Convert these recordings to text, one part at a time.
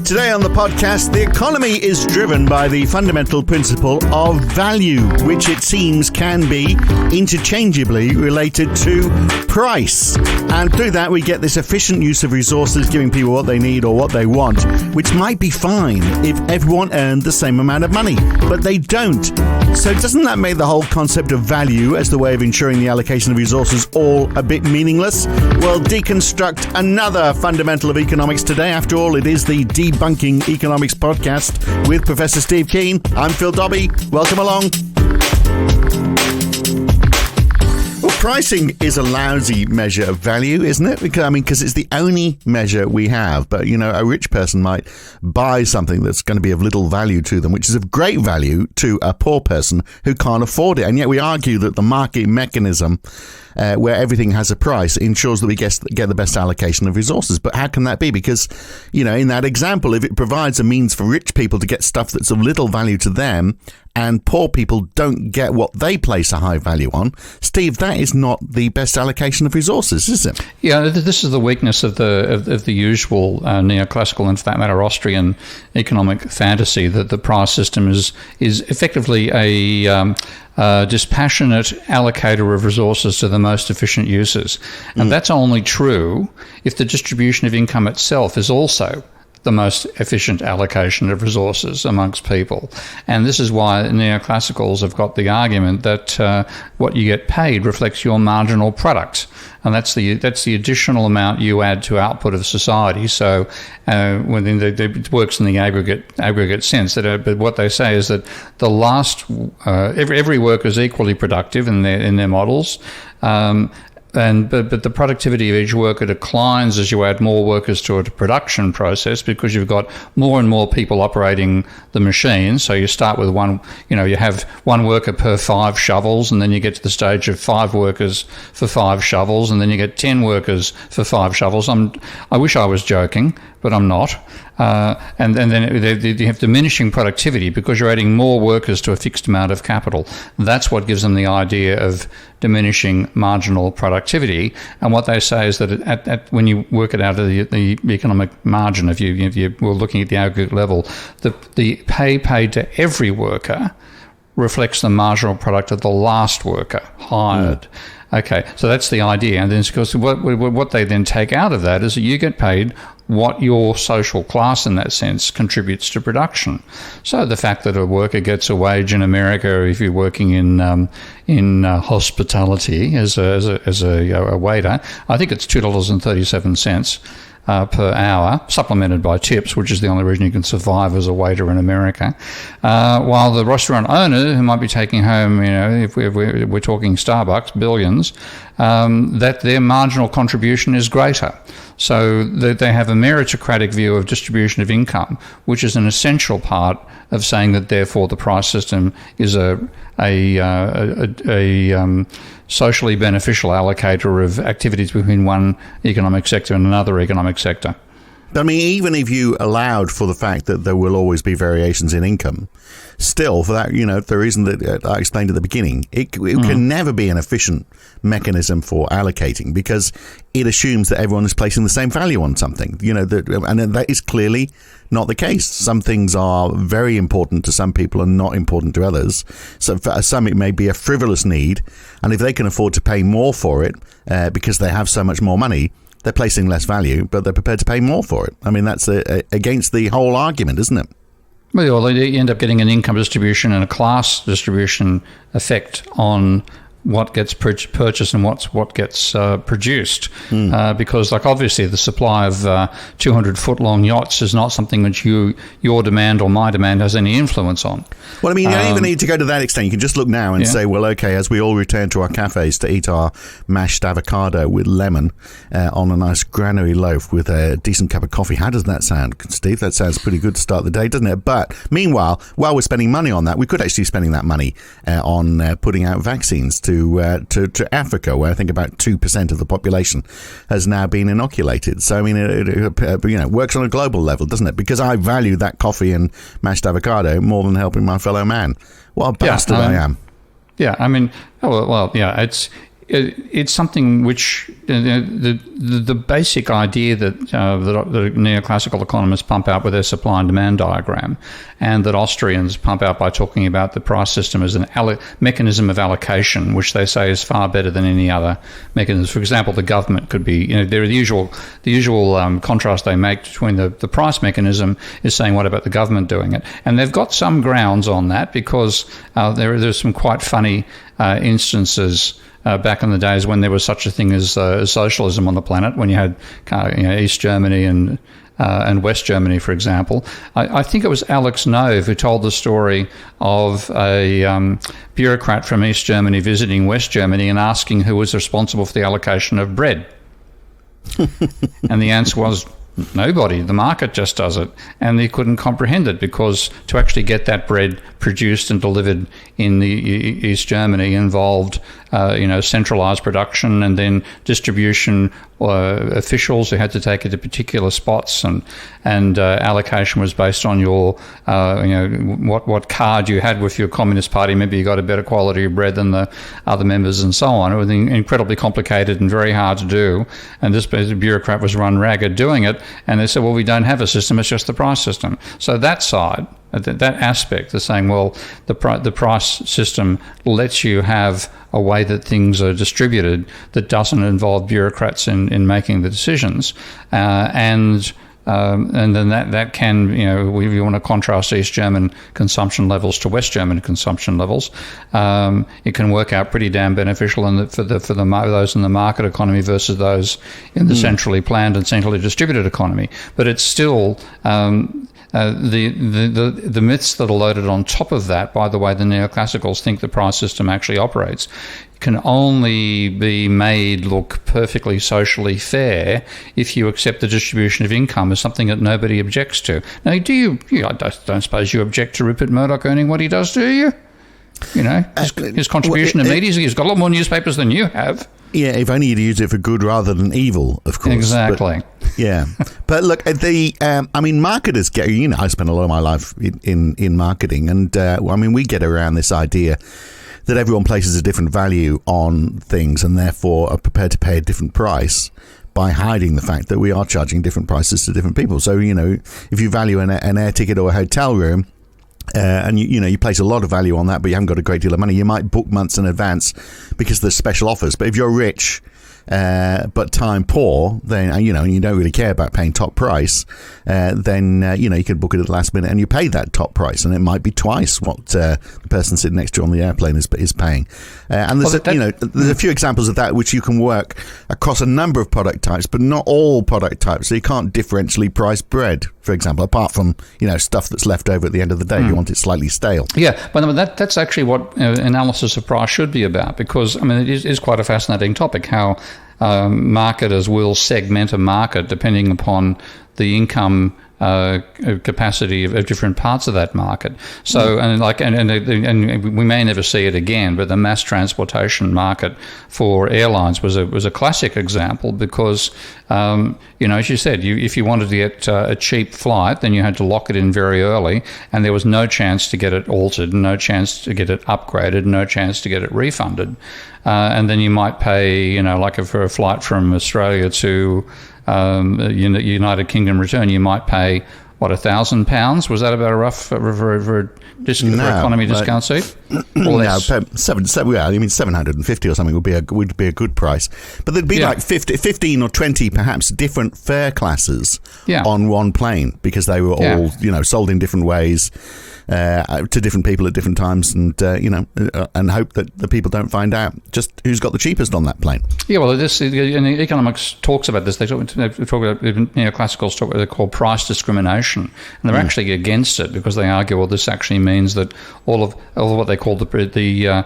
Today on the podcast, the economy is driven by the fundamental principle of value, which it seems can be interchangeably related to price. And through that, we get this efficient use of resources, giving people what they need or what they want, which might be fine if everyone earned the same amount of money, but they don't. So doesn't that make the whole concept of value as the way of ensuring the allocation of resources all a bit meaningless? Well, deconstruct another fundamental of economics today. After all, it is the Debunking Economics podcast with Professor Steve Keen. I'm Phil Dobbie. Welcome along. Well, pricing is a lousy measure of value, isn't it? Because it's the only measure we have. But, a rich person might buy something that's going to be of little value to them, which is of great value to a poor person who can't afford it. And yet we argue that the market mechanism, where everything has a price, ensures that we get the best allocation of resources. But how can that be? Because, in that example, if it provides a means for rich people to get stuff that's of little value to them, and poor people don't get what they place a high value on, Steve, that is not the best allocation of resources, is it? Yeah, this is the weakness of the usual neoclassical and, for that matter, Austrian economic fantasy, that the price system is effectively a dispassionate allocator of resources to the most efficient uses. And that's only true if the distribution of income itself is also the most efficient allocation of resources amongst people. And this is why neoclassicals have got the argument that what you get paid reflects your marginal product. And that's the additional amount you add to output of society. So it works in the aggregate sense. But what they say is that the last every worker is equally productive in their models. But the productivity of each worker declines as you add more workers to a production process, because you've got more and more people operating the machine. So you start with one, you have one worker per 5 shovels, and then you get to the stage of 5 workers for 5 shovels, and then you get 10 workers for 5 shovels. I wish I was joking, but I'm not. And then you have diminishing productivity because you're adding more workers to a fixed amount of capital. That's what gives them the idea of diminishing marginal productivity. And what they say is that when you work it out of the economic margin, if you were looking at the aggregate level, the pay paid to every worker reflects the marginal product of the last worker hired. Okay, so that's the idea. And then, of course, what they then take out of that is that you get paid what your social class, in that sense, contributes to production. So the fact that a worker gets a wage in America, if you're working in hospitality as a waiter, I think it's $2.37 per hour, supplemented by tips, which is the only reason you can survive as a waiter in America. While the restaurant owner, who might be taking home, if we're talking Starbucks, billions, that their marginal contribution is greater. So they have a meritocratic view of distribution of income, which is an essential part of saying that therefore the price system is a socially beneficial allocator of activities between one economic sector and another economic sector. But even if you allowed for the fact that there will always be variations in income, still, for that, the reason that I explained at the beginning, it can never be an efficient mechanism for allocating, because it assumes that everyone is placing the same value on something, and that is clearly not the case. Some things are very important to some people and not important to others. So for some, it may be a frivolous need, and if they can afford to pay more for it because they have so much more money, they're placing less value, but they're prepared to pay more for it. That's against the whole argument, isn't it? Well, you end up getting an income distribution and a class distribution effect on what gets purchased and what gets produced. Because, obviously, the supply of 200-foot-long yachts is not something which your demand or my demand has any influence on. Well, you don't even need to go to that extent. You can just look now and say, well, okay, as we all return to our cafes to eat our mashed avocado with lemon on a nice granary loaf with a decent cup of coffee. How does that sound, Steve? That sounds pretty good to start the day, doesn't it? But meanwhile, while we're spending money on that, we could actually be spending that money on putting out vaccines to Africa, where I think about 2% of the population has now been inoculated. So, it works on a global level, doesn't it? Because I value that coffee and mashed avocado more than helping my fellow man. What a bastard I am. Yeah, it's it's something which the basic idea that the neoclassical economists pump out with their supply and demand diagram, and that Austrians pump out by talking about the price system as an mechanism of allocation, which they say is far better than any other mechanism. For example, the government could be, they're the usual contrast they make between the price mechanism is saying, what about the government doing it? And they've got some grounds on that, because there's some quite funny instances back in the days when there was such a thing as socialism on the planet, when you had East Germany and West Germany, for example. I think it was Alex Nove who told the story of a bureaucrat from East Germany visiting West Germany and asking who was responsible for the allocation of bread. And the answer was, nobody. The market just does it. And they couldn't comprehend it, because to actually get that bread produced and delivered in the East Germany involved, centralized production and then distribution officials who had to take it to particular spots, and allocation was based on your, what card you had with your Communist Party. Maybe you got a better quality of bread than the other members, and so on. It was incredibly complicated and very hard to do. And this bureaucrat was run ragged doing it. And they said, well, we don't have a system, it's just the price system. So that side, that aspect, they're saying, well, the price system lets you have a way that things are distributed that doesn't involve bureaucrats in making the decisions. And then that can, if you want to contrast East German consumption levels to West German consumption levels, it can work out pretty damn beneficial for those in the market economy versus those in the centrally planned and centrally distributed economy. But it's still the myths that are loaded on top of that, by the way the neoclassicals think the price system actually operates, can only be made look perfectly socially fair if you accept the distribution of income as something that nobody objects to. Now, I don't suppose you object to Rupert Murdoch earning what he does, do you? His contribution to media, he's got a lot more newspapers than you have. Yeah, if only you'd use it for good rather than evil, of course. Exactly. But look, marketers get, I spent a lot of my life in marketing, and we get around this idea that everyone places a different value on things and therefore are prepared to pay a different price by hiding the fact that we are charging different prices to different people. So, if you value an air ticket or a hotel room, and you place a lot of value on that, but you haven't got a great deal of money, you might book months in advance because there's special offers. But if you're rich but time poor, then and you don't really care about paying top price, then you can book it at the last minute and you pay that top price, and it might be twice what the person sitting next to you on the airplane is paying. And there's there's a few examples of that which you can work across a number of product types, but not all product types. So you can't differentially price bread, for example, apart from stuff that's left over at the end of the day. You want it slightly stale. Yeah, but that's actually what analysis of price should be about, because it is quite a fascinating topic how marketers will segment a market depending upon the income capacity of different parts of that market. So, and we may never see it again, but the mass transportation market for airlines was a classic example, because, as you said, if you wanted to get a cheap flight, then you had to lock it in very early, and there was no chance to get it altered, no chance to get it upgraded, no chance to get it refunded. And then you might pay, for a flight from Australia to United Kingdom return, you might pay, £1,000? Was that about a rough for economy discount seat? Or less? No, 750 or something would be a good price. But there'd be like 15 or 20 perhaps different fare classes on one plane, because they were all sold in different ways to different people at different times, and and hope that the people don't find out just who's got the cheapest on that plane. Yeah, well, and economics talks about this. They talk about neoclassicals talk about they're called price discrimination, and they're actually against it, because they argue, well, this actually means that all of what they call the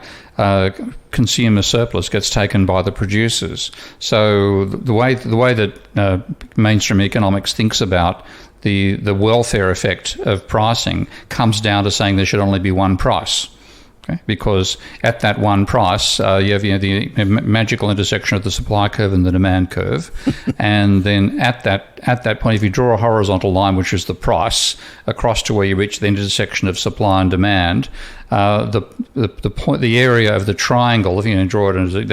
consumer surplus gets taken by the producers. So the way that mainstream economics thinks about the welfare effect of pricing comes down to saying there should only be one price. Okay? Because at that one price, you have the magical intersection of the supply curve and the demand curve, and then at that point, if you draw a horizontal line, which is the price, across to where you reach the intersection of supply and demand, the area of the triangle, if you draw it,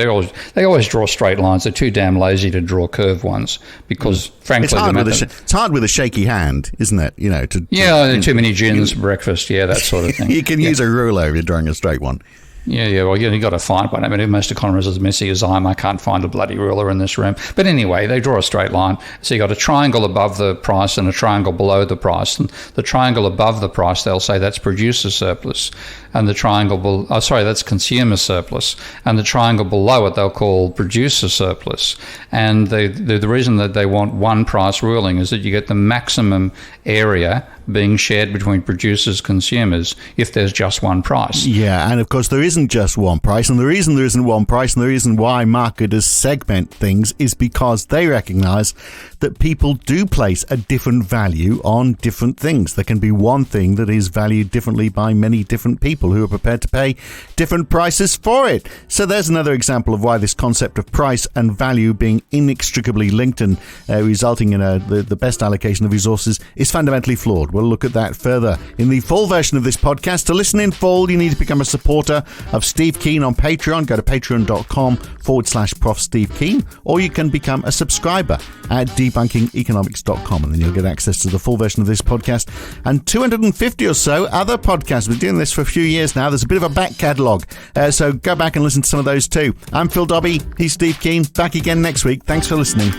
they always draw straight lines. They're too damn lazy to draw curved ones because, frankly, it's hard with a shaky hand, isn't it? Too many gins for breakfast, that sort of thing. You can use a ruler if you're drawing a straight one. Well, you got to find one. I mean, most economists are as messy as I am. I can't find a bloody ruler in this room. But anyway, they draw a straight line. So you got a triangle above the price and a triangle below the price. And the triangle above the price, they'll say that's producer surplus. And the triangle that's consumer surplus. And the triangle below it, they'll call producer surplus. And the reason that they want one price ruling is that you get the maximum area being shared between producers and consumers if there's just one price. Yeah, and of course there isn't just one price, and the reason there isn't one price and the reason why marketers segment things is because they recognise that people do place a different value on different things. There can be one thing that is valued differently by many different people who are prepared to pay different prices for it. So there's another example of why this concept of price and value being inextricably linked and resulting in the best allocation of resources is fundamentally flawed. We'll look at that further in the full version of this podcast. To listen in full, you need to become a supporter of Steve Keen on Patreon. Go to patreon.com/Prof Steve Keen, or you can become a subscriber at debunkingeconomics.com, and then you'll get access to the full version of this podcast and 250 or so other podcasts. We're doing this for a few years now. There's a bit of a back catalogue, so go back and listen to some of those too. I'm Phil Dobbie. He's Steve Keen. Back again next week. Thanks for listening.